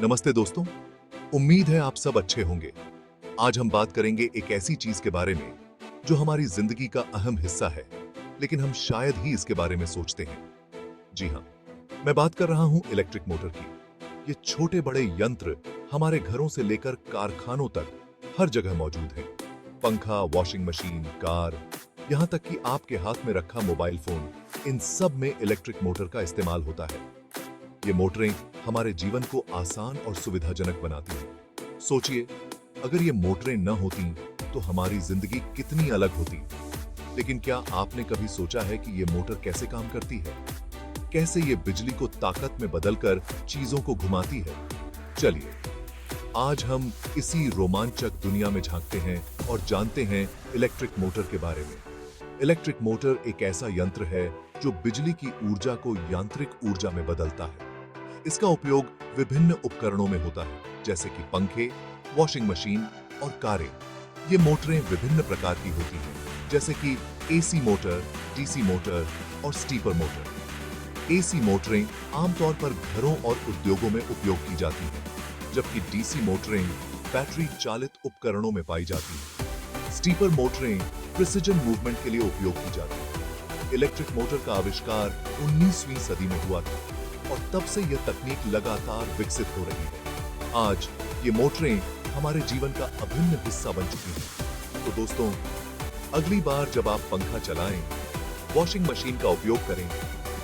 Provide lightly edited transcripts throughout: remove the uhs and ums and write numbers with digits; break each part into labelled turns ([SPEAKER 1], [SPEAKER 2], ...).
[SPEAKER 1] नमस्ते दोस्तों। उम्मीद है आप सब अच्छे होंगे। आज हम बात करेंगे एक ऐसी चीज के बारे में जो हमारी जिंदगी का अहम हिस्सा है, लेकिन हम शायद ही इसके बारे में सोचते हैं। जी हाँ, मैं बात कर रहा हूं इलेक्ट्रिक मोटर की। ये छोटे बड़े यंत्र हमारे घरों से लेकर कारखानों तक हर जगह मौजूद हैं। पंखा, वॉशिंग मशीन, कार, यहां तक कि आपके हाथ में रखा मोबाइल फोन, इन सब में इलेक्ट्रिक मोटर का इस्तेमाल होता है। ये मोटरें हमारे जीवन को आसान और सुविधाजनक बनाती हैं। सोचिए, अगर ये मोटरें न होती तो हमारी जिंदगी कितनी अलग होती। लेकिन क्या आपने कभी सोचा है कि ये मोटर कैसे काम करती है? कैसे ये बिजली को ताकत में बदलकर चीजों को घुमाती है? चलिए, आज हम इसी रोमांचक दुनिया में झांकते हैं और जानते हैं इलेक्ट्रिक मोटर के बारे में। इलेक्ट्रिक मोटर एक ऐसा यंत्र है जो बिजली की ऊर्जा को यांत्रिक ऊर्जा में बदलता है। इसका उपयोग विभिन्न उपकरणों में होता है, जैसे कि पंखे, वॉशिंग मशीन और कारें। ये मोटरें विभिन्न प्रकार की होती हैं, जैसे कि एसी मोटर, डीसी मोटर और स्टीपर मोटर। एसी मोटरें आमतौर पर घरों और उद्योगों में उपयोग की जाती हैं, जबकि डीसी मोटरें बैटरी चालित उपकरणों में पाई जाती हैं। स्टीपर मोटरें प्रिसिजन मूवमेंट के लिए उपयोग की जाती हैं। इलेक्ट्रिक मोटर का आविष्कार 19वीं सदी में हुआ था और तब से यह तकनीक लगातार विकसित हो रही है। आज ये मोटरें हमारे जीवन का अभिन्न हिस्सा बन चुकी हैं। तो दोस्तों, अगली बार जब आप पंखा चलाएं, वॉशिंग मशीन का उपयोग करें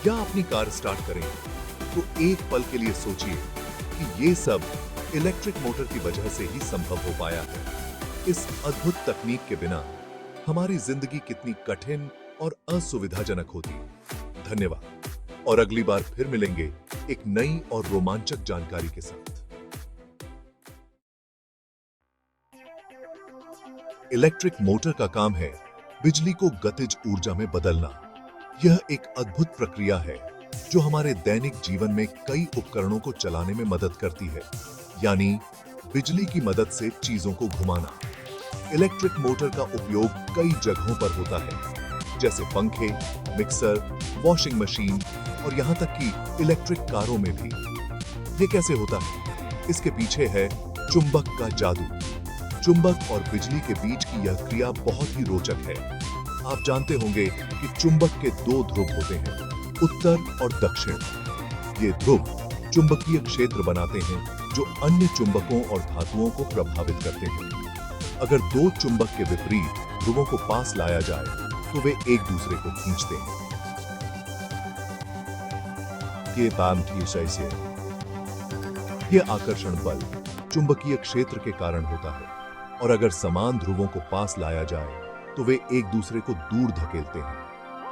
[SPEAKER 1] या अपनी कार स्टार्ट करें, तो एक पल के लिए सोचिए कि ये सब इलेक्ट्रिक मोटर की वजह से ही संभव हो पाया है। इस अद्भुत तकनीक के बिना हमारी जिंदगी कितनी कठिन और असुविधाजनक होती। धन्यवाद, और अगली बार फिर मिलेंगे एक नई और रोमांचक जानकारी के साथ। इलेक्ट्रिक मोटर का काम है बिजली को गतिज ऊर्जा में बदलना। यह एक अद्भुत प्रक्रिया है जो हमारे दैनिक जीवन में कई उपकरणों को चलाने में मदद करती है, यानी बिजली की मदद से चीजों को घुमाना। इलेक्ट्रिक मोटर का उपयोग कई जगहों पर होता है, जैसे पंखे, मिक्सर, वॉशिंग मशीन और यहां तक कि इलेक्ट्रिक कारों में भी। ये कैसे होता है? इसके पीछे है चुंबक का जादू। चुंबक और बिजली के बीच की यह क्रिया बहुत ही रोचक है। आप जानते होंगे कि चुंबक के दो ध्रुव होते हैं, उत्तर और दक्षिण। ये ध्रुव चुंबकीय क्षेत्र बनाते हैं जो अन्य चुंबकों और धातुओं को प्रभावित करते हैं। अगर दो चुंबक के विपरीत ध्रुवों को पास लाया जाए तो वे एक दूसरे को खींचते हैं। यह आकर्षण बल चुंबकीय क्षेत्र के कारण होता है, और अगर समान ध्रुवों को पास लाया जाए तो वे एक दूसरे को दूर धकेलते हैं।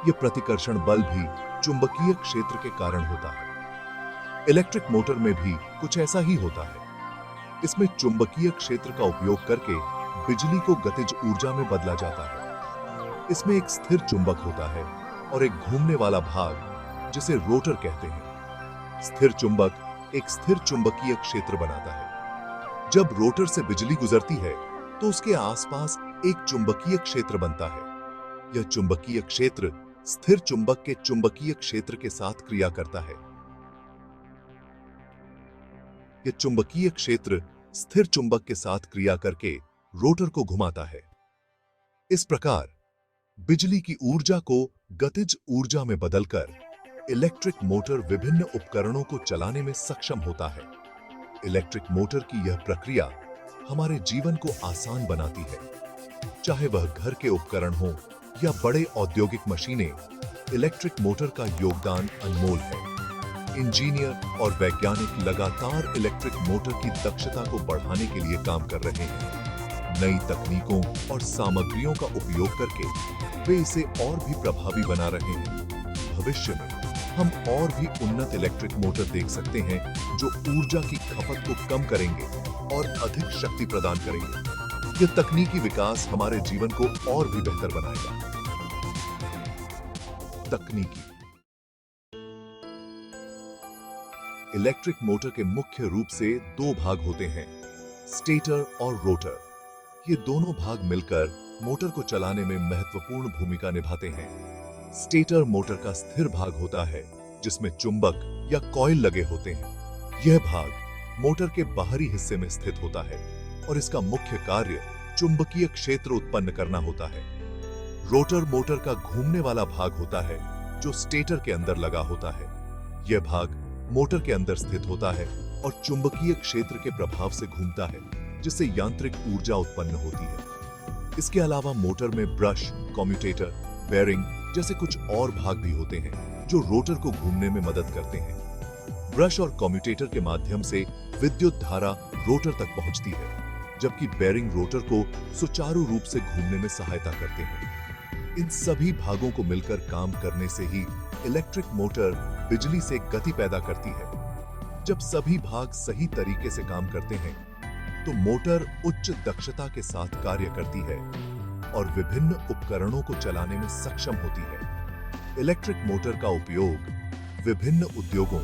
[SPEAKER 1] यह प्रतिकर्षण बल भी चुंबकीय क्षेत्र के कारण होता है। इलेक्ट्रिक मोटर में भी कुछ ऐसा ही होता है। इसमें चुंबकीय क्षेत्र का उपयोग करके बिजली को गतिज ऊर्जा में बदला जाता है। इसमें एक स्थिर चुंबक होता है और एक घूमने वाला भाग, जिसे रोटर कहते हैं। स्थिर चुंबक एक स्थिर चुंबकीय क्षेत्र बनाता है। जब रोटर से बिजली गुजरती है तो उसके आसपास एक चुंबकीय क्षेत्र बनता है। यह चुंबकीय क्षेत्र स्थिर चुंबक के चुंबकीय क्षेत्र के साथ क्रिया करता है। यह चुंबकीय क्षेत्र स्थिर चुंबक के साथ क्रिया करके रोटर को घुमाता है। इस प्रकार बिजली की ऊर्जा को गतिज ऊर्जा में बदलकर इलेक्ट्रिक मोटर विभिन्न उपकरणों को चलाने में सक्षम होता है। इलेक्ट्रिक मोटर की यह प्रक्रिया हमारे जीवन को आसान बनाती है। चाहे वह घर के उपकरण हो या बड़े औद्योगिक मशीनें, इलेक्ट्रिक मोटर का योगदान अनमोल है। इंजीनियर और वैज्ञानिक लगातार इलेक्ट्रिक मोटर की दक्षता को बढ़ाने के लिए काम कर रहे हैं। नई तकनीकों और सामग्रियों का उपयोग करके वे इसे और भी प्रभावी बना रहे हैं। भविष्य में हम और भी उन्नत इलेक्ट्रिक मोटर देख सकते हैं जो ऊर्जा की खपत को कम करेंगे और अधिक शक्ति प्रदान करेंगे। यह तकनीकी विकास हमारे जीवन को और भी बेहतर बनाएगा। तकनीकी इलेक्ट्रिक मोटर के मुख्य रूप से दो भाग होते हैं, स्टेटर और रोटर। ये दोनों भाग मिलकर मोटर को चलाने में महत्वपूर्ण भूमिका निभाते हैं। स्टेटर मोटर का स्थिर भाग होता है, जिसमें चुंबक या कॉइल लगे होते हैं। यह भाग मोटर के बाहरी हिस्से में स्थित होता है और इसका मुख्य कार्य चुंबकीय क्षेत्र उत्पन्न करना होता है। रोटर मोटर का घूमने वाला भाग होता है जो स्टेटर के अंदर लगा होता है। यह भाग मोटर के अंदर स्थित होता है और चुंबकीय क्षेत्र के प्रभाव से घूमता है, जिससे यांत्रिक ऊर्जा उत्पन्न होती है। इसके अलावा मोटर में ब्रश, कम्यूटेटर, बेयरिंग जैसे कुछ और भाग भी होते हैं जो रोटर को घूमने में मदद करते हैं। ब्रश और कम्यूटेटर के माध्यम से विद्युत धारा रोटर तक पहुंचती है, जबकि बेयरिंग रोटर को सुचारू रूप से घूमने में सहायता करते हैं। इन सभी भागों को मिलकर काम करने से ही इलेक्ट्रिक मोटर बिजली से गति पैदा करती है। जब सभी भाग सही तरीके से काम करते हैं तो मोटर उच्च दक्षता के साथ कार्य करती है और विभिन्न उपकरणों को चलाने में सक्षम होती है। इलेक्ट्रिक मोटर का उपयोग विभिन्न उद्योगों,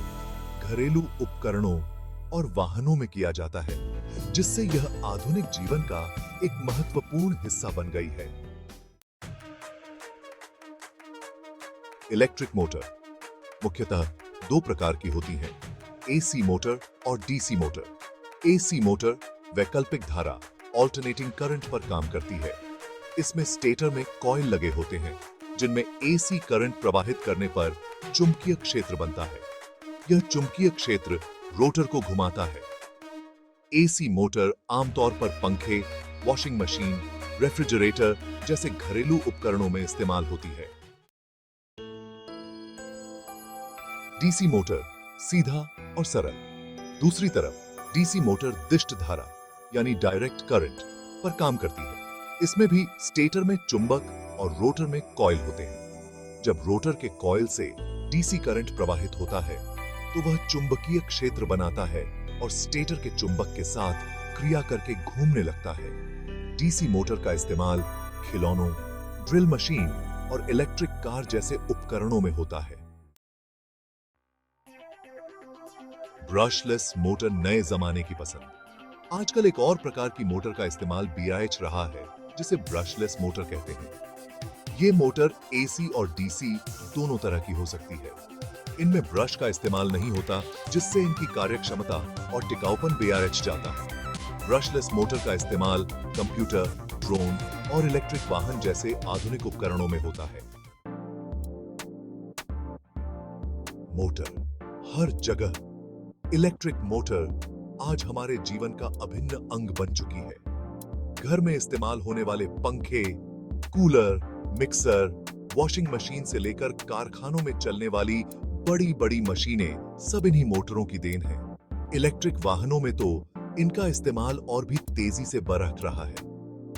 [SPEAKER 1] घरेलू उपकरणों और वाहनों में किया जाता है, जिससे यह आधुनिक जीवन का एक महत्वपूर्ण हिस्सा बन गई है। इलेक्ट्रिक मोटर मुख्यतः दो प्रकार की होती हैं, एसी मोटर और डीसी मोटर। एसी मोटर वैकल्पिक धारा, ऑल्टरनेटिंग करंट पर काम करती है। इसमें स्टेटर में कॉइल लगे होते हैं, जिनमें एसी करंट प्रवाहित करने पर चुंबकीय क्षेत्र बनता है। यह चुंबकीय क्षेत्र रोटर को घुमाता है। एसी मोटर आमतौर पर पंखे, वॉशिंग मशीन, रेफ्रिजरेटर जैसे घरेलू उपकरणों में इस्तेमाल होती है। डीसी मोटर सीधा और सरल। दूसरी तरफ डीसी मोटर दिष्ट धारा यानी डायरेक्ट करंट पर काम करती है। इसमें भी स्टेटर में चुंबक और रोटर में कॉइल होते हैं। जब रोटर के कॉइल से डीसी करंट प्रवाहित होता है तो वह चुंबकीय क्षेत्र बनाता है और स्टेटर के चुंबक के साथ क्रिया करके घूमने लगता है। डीसी मोटर का इस्तेमाल खिलौनों, ड्रिल मशीन और इलेक्ट्रिक कार जैसे उपकरणों में होता है। ब्रशलेस मोटर नए जमाने की पसंद। आजकल एक और प्रकार की मोटर का इस्तेमाल BIH रहा है, जिसे ब्रशलेस मोटर कहते हैं। ये मोटर AC और DC दोनों तरह की हो सकती है। इनमें ब्रश का इस्तेमाल नहीं होता, जिससे इनकी कार्यक्षमता और टिकाऊपन BIH जाता है। ब्रशलेस मोटर का इस्तेमाल कंप्यूटर, ड्रोन और इलेक्ट्रिक वाहन जैसे आधुनिक उपकरणों में होता है। मोटर हर जगह। इलेक्ट्रिक मोटर आज हमारे जीवन का अभिन्न अंग बन चुकी है। घर में इस्तेमाल होने वाले पंखे, कूलर, मिक्सर, वॉशिंग मशीन से लेकर कारखानों में चलने वाली बड़ी-बड़ी मशीनें सब इन्हीं मोटरों की देन है। इलेक्ट्रिक वाहनों में तो इनका इस्तेमाल और भी तेजी से बढ़ रहा है।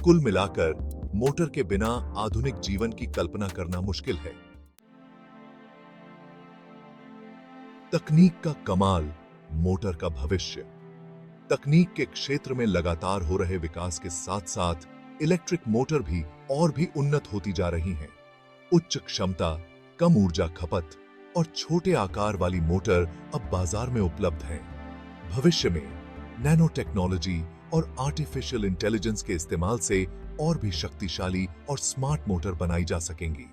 [SPEAKER 1] कुल मिलाकर मोटर के बिना आधुनिक जीवन की कल्पना करना मुश्किल है। तकनीक का कमाल, मोटर का भविष्य। तकनीक के क्षेत्र में लगातार हो रहे विकास के साथ-साथ इलेक्ट्रिक मोटर भी और भी उन्नत होती जा रही हैं। उच्च क्षमता, कम ऊर्जा खपत और छोटे आकार वाली मोटर अब बाजार में उपलब्ध हैं। भविष्य में नैनो टेक्नोलॉजी और आर्टिफिशियल इंटेलिजेंस के इस्तेमाल से और भी शक्तिशाली और स्मार्ट मोटर बनाई जा सकेंगी।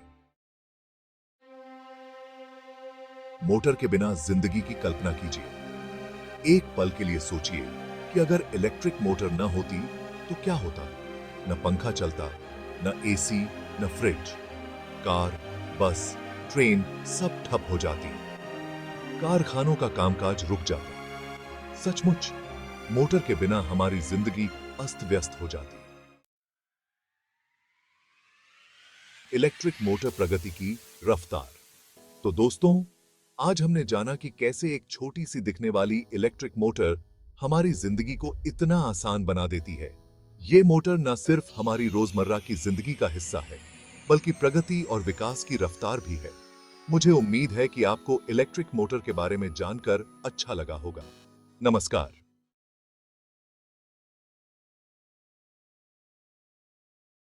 [SPEAKER 1] मोटर के बिना जिंदगी की कल्पना कीजिए। एक पल के लिए सोचिए कि अगर इलेक्ट्रिक मोटर न होती तो क्या होता। न पंखा चलता, न AC, न फ्रिज। कार, बस, ट्रेन सब ठप हो जाती। कारखानों का कामकाज रुक जाता। सचमुच मोटर के बिना हमारी जिंदगी अस्त व्यस्त हो जाती। इलेक्ट्रिक मोटर प्रगति की रफ्तार। तो दोस्तों, आज हमने जाना कि कैसे एक छोटी सी दिखने वाली इलेक्ट्रिक मोटर हमारी जिंदगी को इतना आसान बना देती है। ये मोटर न सिर्फ हमारी रोजमर्रा की जिंदगी का हिस्सा है, बल्कि प्रगति और विकास की रफ्तार भी है। मुझे उम्मीद है कि आपको इलेक्ट्रिक मोटर के बारे में जानकर अच्छा लगा होगा। नमस्कार।